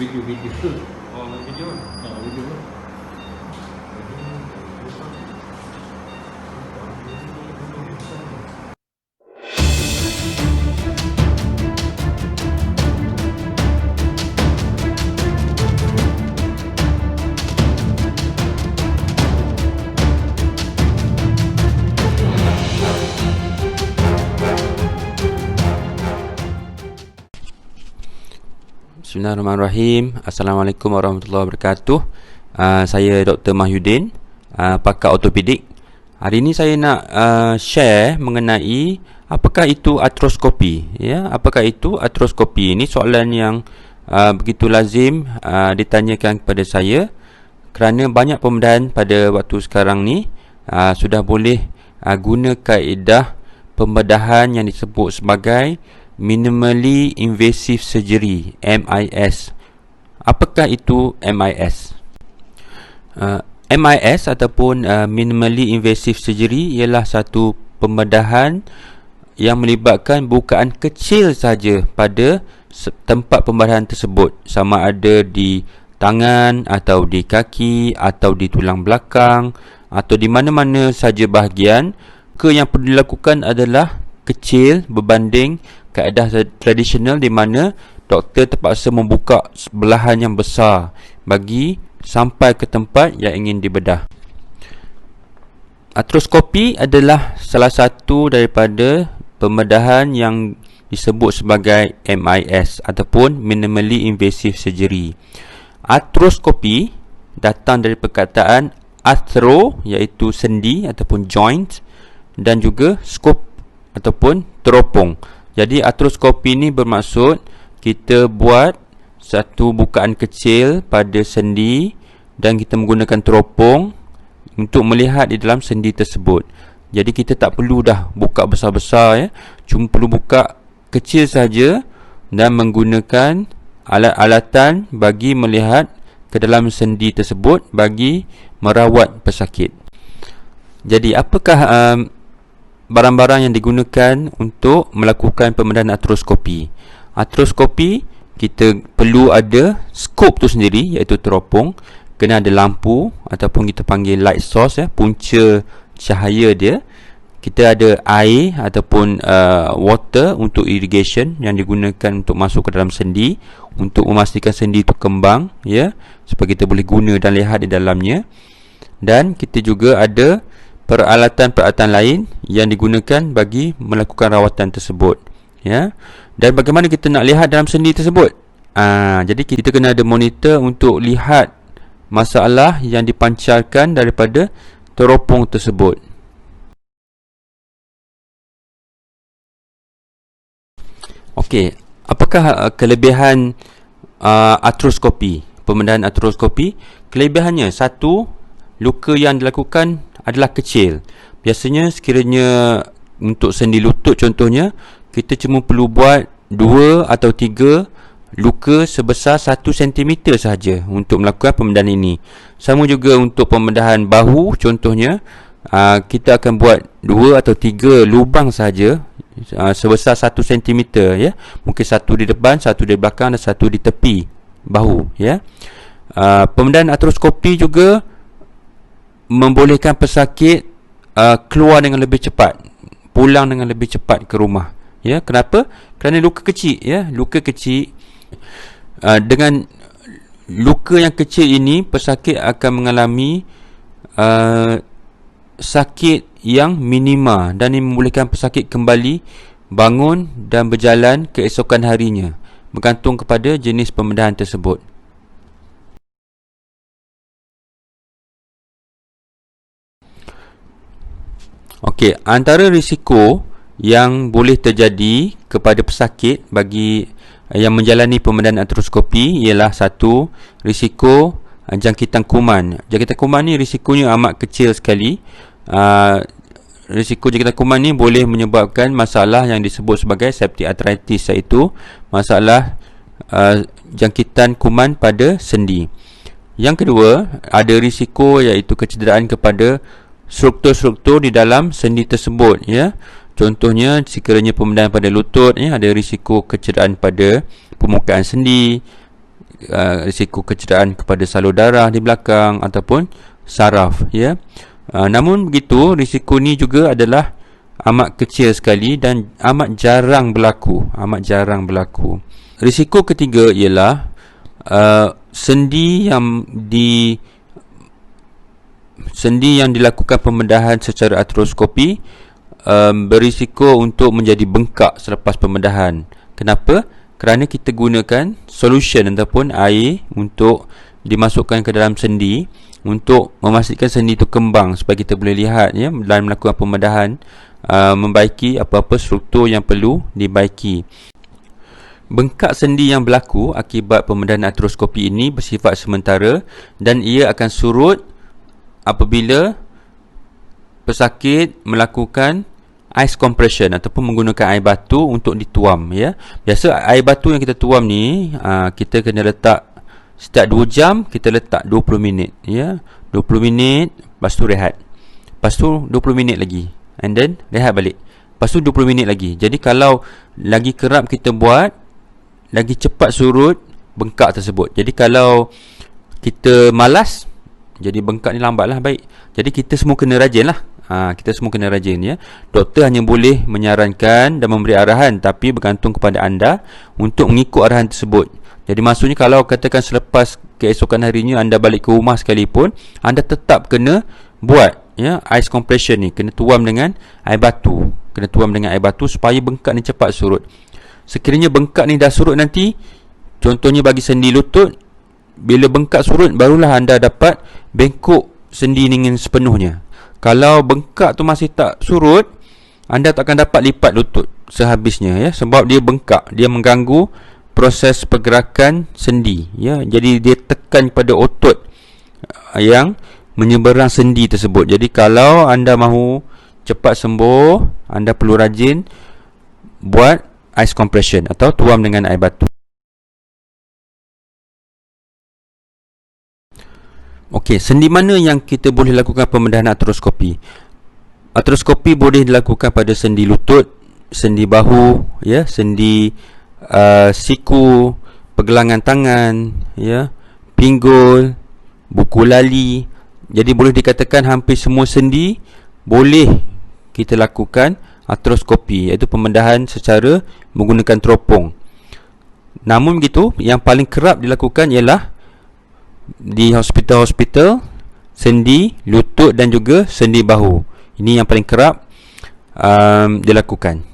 Video. Oh, main video. Video. Bismillahirrahmanirrahim. Assalamualaikum warahmatullahi wabarakatuh. Saya Dr. Mahyudin, pakar ortopedik. Hari ini saya nak share mengenai apakah itu artroskopi. Ya, apakah itu artroskopi? Ini soalan yang begitu lazim ditanyakan kepada saya kerana banyak pembedahan pada waktu sekarang ni sudah boleh guna kaedah pembedahan yang disebut sebagai minimally invasive surgery, MIS. Apakah itu MIS? MIS ataupun minimally invasive surgery ialah satu pembedahan yang melibatkan bukaan kecil saja pada tempat pembedahan tersebut, sama ada di tangan atau di kaki atau di tulang belakang atau di mana-mana saja bahagian. Yang perlu dilakukan adalah kecil berbanding kaedah tradisional di mana doktor terpaksa membuka belahan yang besar bagi sampai ke tempat yang ingin dibedah. Artroskopi adalah salah satu daripada pembedahan yang disebut sebagai MIS ataupun minimally invasive surgery. Artroskopi datang dari perkataan arthro, iaitu sendi ataupun joint, dan juga skop ataupun teropong. Jadi artroskopi ni bermaksud kita buat satu bukaan kecil pada sendi dan kita menggunakan teropong untuk melihat di dalam sendi tersebut. Jadi kita tak perlu dah buka besar-besar, ya. Cuma perlu buka kecil saja dan menggunakan alat-alatan bagi melihat ke dalam sendi tersebut bagi merawat pesakit. Jadi apakah barang-barang yang digunakan untuk melakukan pembedahan artroskopi? Artroskopi, kita perlu ada skop tu sendiri, iaitu teropong. Kena ada lampu ataupun kita panggil light source, ya, punca cahaya dia. Kita ada air ataupun water untuk irrigation yang digunakan untuk masuk ke dalam sendi untuk memastikan sendi itu kembang, ya, supaya kita boleh guna dan lihat di dalamnya. Dan kita juga ada peralatan-peralatan lain yang digunakan bagi melakukan rawatan tersebut, ya. Dan bagaimana kita nak lihat dalam sendi tersebut? Jadi kita kena ada monitor untuk lihat masalah yang dipancarkan daripada teropong tersebut. Okey, apakah kelebihan artroskopi, pembedahan artroskopi? Kelebihannya, satu, luka yang dilakukan adalah kecil. Biasanya sekiranya untuk sendi lutut contohnya, kita cuma perlu buat 2 atau 3 luka sebesar 1 cm sahaja untuk melakukan pembedahan ini. Sama juga untuk pembedahan bahu contohnya, kita akan buat 2 atau 3 lubang sahaja sebesar 1 cm, ya. Mungkin satu di depan, satu di belakang dan satu di tepi bahu, ya. Pembedahan artroskopi juga membolehkan pesakit keluar dengan lebih cepat, pulang dengan lebih cepat ke rumah, ya. Kenapa? Kerana luka kecil, ya. Luka kecil, dengan luka yang kecil ini pesakit akan mengalami sakit yang minima dan ini membolehkan pesakit kembali bangun dan berjalan keesokan harinya, bergantung kepada jenis pembedahan tersebut. Okey, antara risiko yang boleh terjadi kepada pesakit bagi yang menjalani pembedahan artroskopi ialah, satu, risiko jangkitan kuman. Jangkitan kuman ni risikonya amat kecil sekali. Risiko jangkitan kuman ni boleh menyebabkan masalah yang disebut sebagai septic arthritis, iaitu masalah jangkitan kuman pada sendi. Yang kedua, ada risiko iaitu kecederaan kepada struktur-struktur di dalam sendi tersebut, ya. Contohnya sekiranya pembedahan pada lutut, ya, ada risiko kecederaan pada permukaan sendi, risiko kecederaan kepada salur darah di belakang ataupun saraf, ya. Namun begitu, risiko ni juga adalah amat kecil sekali dan amat jarang berlaku. Risiko ketiga ialah sendi yang dilakukan pembedahan secara artroskopi berisiko untuk menjadi bengkak selepas pembedahan. Kenapa? Kerana kita gunakan solution ataupun air untuk dimasukkan ke dalam sendi untuk memastikan sendi itu kembang supaya kita boleh lihat, ya, dalam melakukan pembedahan, membaiki apa-apa struktur yang perlu dibaiki. Bengkak sendi yang berlaku akibat pembedahan artroskopi ini bersifat sementara dan ia akan surut apabila pesakit melakukan ice compression ataupun menggunakan air batu untuk dituam, ya. Biasa air batu yang kita tuam ni, kita kena letak setiap 2 jam, kita letak 20 minit, ya. 20 minit, lepas tu rehat. Lepas tu 20 minit lagi, and then rehat balik. Lepas tu 20 minit lagi. Jadi kalau lagi kerap kita buat, lagi cepat surut bengkak tersebut. Jadi kalau kita malas, jadi bengkak ni lambatlah baik. Jadi kita semua kena rajin lah. Ya. Doktor hanya boleh menyarankan dan memberi arahan, tapi bergantung kepada anda untuk mengikut arahan tersebut. Jadi maksudnya kalau katakan selepas keesokan harinya anda balik ke rumah sekalipun, anda tetap kena buat, ya, ice compression ni, kena tuam dengan air batu. Supaya bengkak ni cepat surut. Sekiranya bengkak ni dah surut nanti, contohnya bagi sendi lutut, bila bengkak surut barulah anda dapat bengkok sendi dengan sepenuhnya. Kalau bengkak tu masih tak surut, anda takkan dapat lipat lutut sehabisnya, ya, sebab dia bengkak, dia mengganggu proses pergerakan sendi, ya. Jadi dia tekan pada otot yang menyeberang sendi tersebut. Jadi kalau anda mahu cepat sembuh, anda perlu rajin buat ice compression atau tuam dengan air batu. Okey, sendi mana yang kita boleh lakukan pembedahan artroskopi? Artroskopi boleh dilakukan pada sendi lutut, sendi bahu, ya, sendi siku, pergelangan tangan, ya, pinggul, buku lali. Jadi boleh dikatakan hampir semua sendi boleh kita lakukan artroskopi, iaitu pembedahan secara menggunakan teropong. Namun begitu, yang paling kerap dilakukan ialah di hospital-hospital, sendi lutut dan juga sendi bahu. Ini yang paling kerap dilakukan.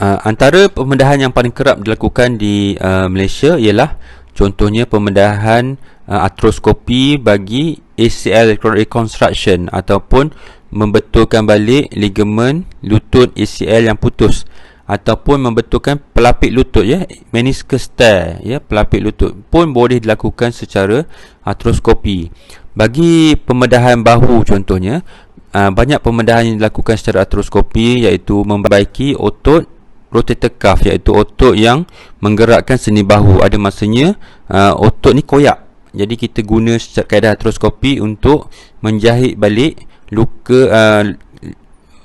Antara pembedahan yang paling kerap dilakukan di Malaysia ialah contohnya pembedahan artroskopi bagi ACL reconstruction ataupun membetulkan balik ligamen lutut ACL yang putus, ataupun membetulkan pelapik lutut, ya, meniscus tear, ya, pelapik lutut pun boleh dilakukan secara artroskopi. Bagi pembedahan bahu contohnya, banyak pembedahan yang dilakukan secara artroskopi, iaitu membaiki otot rotator cuff, iaitu otot yang menggerakkan sendi bahu. Ada masanya otot ni koyak. Jadi kita guna kaedah artroskopi untuk menjahit balik luka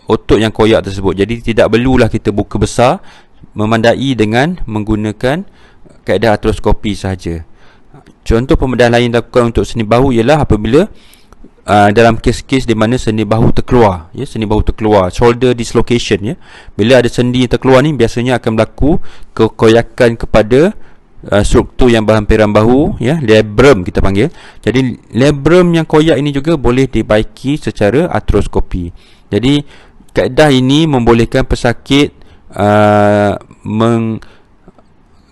otot yang koyak tersebut. Jadi tidak perlulah kita buka besar, memandai dengan menggunakan kaedah artroskopi sahaja. Contoh pembedahan lain dilakukan untuk sendi bahu ialah apabila dalam kes-kes di mana sendi bahu terkeluar, ya, sendi bahu terkeluar, shoulder dislocation, ya. Bila ada sendi terkeluar ni, biasanya akan berlaku kekoyakan kepada struktur yang berhampiran bahu, ya, labrum kita panggil. Jadi labrum yang koyak ini juga boleh dibaiki secara artroskopi. Jadi kaedah ini membolehkan pesakit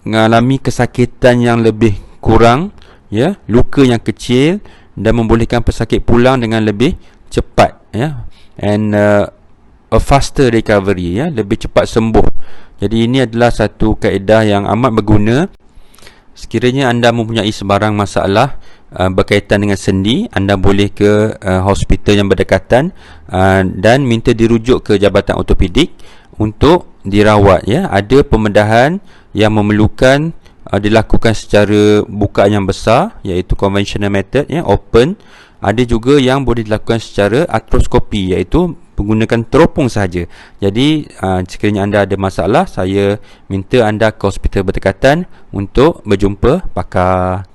mengalami kesakitan yang lebih kurang, ya, luka yang kecil, dan membolehkan pesakit pulang dengan lebih cepat, ya, and a faster recovery, ya, lebih cepat sembuh. Jadi ini adalah satu kaedah yang amat berguna. Sekiranya anda mempunyai sebarang masalah berkaitan dengan sendi, anda boleh ke hospital yang berdekatan dan minta dirujuk ke Jabatan Ortopedik untuk dirawat, ya. Ada pembedahan yang memerlukan dilakukan secara bukaan yang besar, iaitu conventional method, ya, open. Ada juga yang boleh dilakukan secara artroskopi, iaitu menggunakan teropong sahaja. Jadi sekiranya anda ada masalah, saya minta anda ke hospital berdekatan untuk berjumpa pakar.